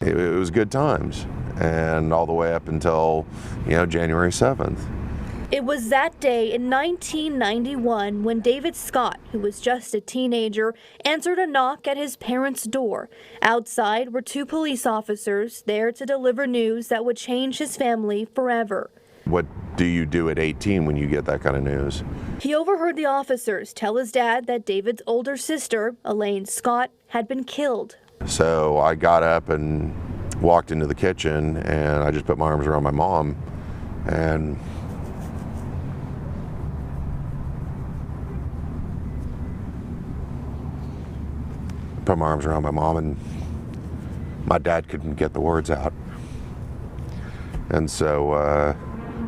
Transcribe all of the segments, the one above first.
It was good times, and all the way up until, January 7th. It was that day in 1991 when David Scott, who was just a teenager, answered a knock at his parents' door. Outside were two police officers there to deliver news that would change his family forever. What do you do at 18 when you get that kind of news? He overheard the officers tell his dad that David's older sister, Elaine Scott, had been killed. So I got up and walked into the kitchen, and I just put my arms around my mom and my dad couldn't get the words out. And so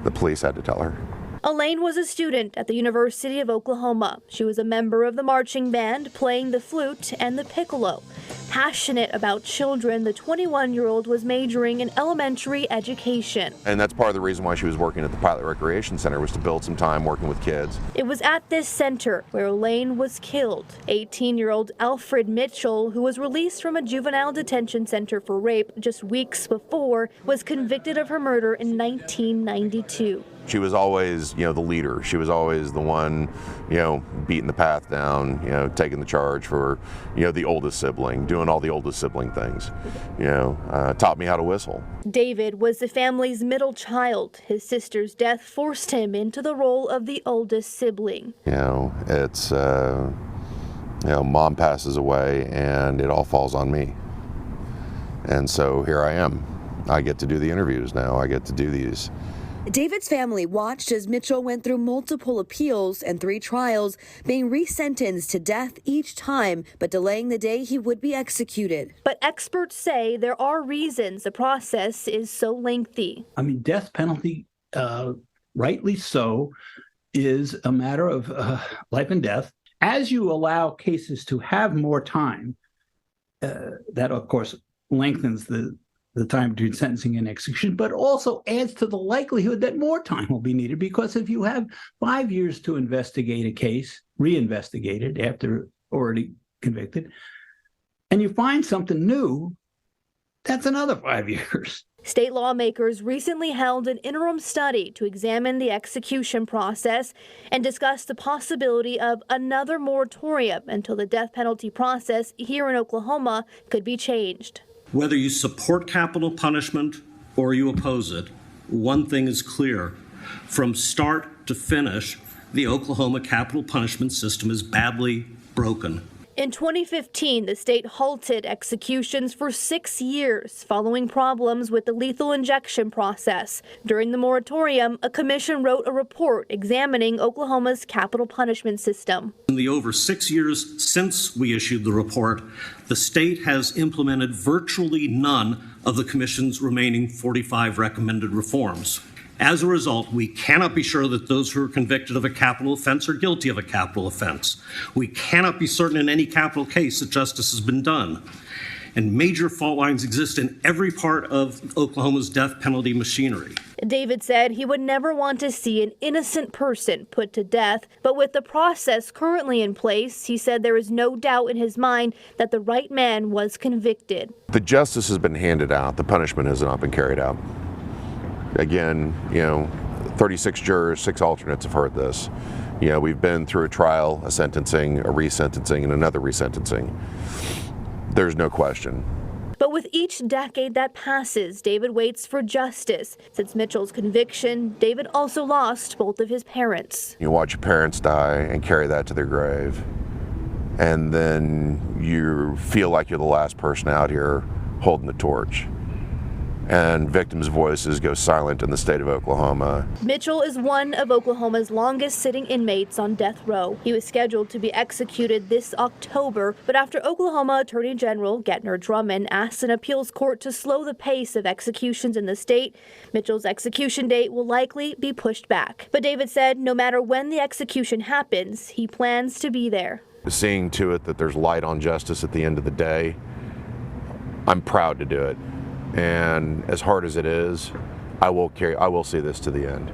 the police had to tell her. Elaine was a student at the University of Oklahoma. She was a member of the marching band, playing the flute and the piccolo. Passionate about children, the 21-year-old was majoring in elementary education. And that's part of the reason why she was working at the Pilot Recreation Center, was to build some time working with kids. It was at this center where Elaine was killed. 18-year-old Alfred Mitchell, who was released from a juvenile detention center for rape just weeks before, was convicted of her murder in 1992. She was always, the leader. She was always the one, beating the path down, taking the charge for, the oldest sibling, doing all the oldest sibling things, taught me how to whistle. David was the family's middle child. His sister's death forced him into the role of the oldest sibling. It's, mom passes away and it all falls on me. And so here I am. I get to do the interviews now. I get to do these. David's family watched as Mitchell went through multiple appeals and 3 trials, being resentenced to death each time, but delaying the day he would be executed. But experts say there are reasons the process is so lengthy. Death penalty, rightly so, is a matter of life and death. As you allow cases to have more time, that, of course, lengthens the time between sentencing and execution, but also adds to the likelihood that more time will be needed, because if you have 5 years to investigate a case, reinvestigate it after already convicted, and you find something new, that's another 5 years. State lawmakers recently held an interim study to examine the execution process and discuss the possibility of another moratorium until the death penalty process here in Oklahoma could be changed. Whether you support capital punishment or you oppose it, one thing is clear. From start to finish, the Oklahoma capital punishment system is badly broken. In 2015, the state halted executions for 6 years following problems with the lethal injection process. During the moratorium, a commission wrote a report examining Oklahoma's capital punishment system. In the over 6 years since we issued the report, the state has implemented virtually none of the commission's remaining 45 recommended reforms. As a result, we cannot be sure that those who are convicted of a capital offense are guilty of a capital offense. We cannot be certain in any capital case that justice has been done. And major fault lines exist in every part of Oklahoma's death penalty machinery. David said he would never want to see an innocent person put to death, but with the process currently in place, he said there is no doubt in his mind that the right man was convicted. The justice has been handed out. The punishment has not been carried out. Again, 36 jurors, 6 alternates have heard this. We've been through a trial, a sentencing, a resentencing, and another resentencing. There's no question. But with each decade that passes, David waits for justice. Since Mitchell's conviction, David also lost both of his parents. You watch your parents die and carry that to their grave, and then you feel like you're the last person out here holding the torch. And victims' voices go silent in the state of Oklahoma. Mitchell is one of Oklahoma's longest sitting inmates on death row. He was scheduled to be executed this October, but after Oklahoma Attorney General Gettner Drummond asked an appeals court to slow the pace of executions in the state, Mitchell's execution date will likely be pushed back. But David said no matter when the execution happens, he plans to be there. Seeing to it that there's light on justice at the end of the day, I'm proud to do it. And as hard as it is, I will see this to the end.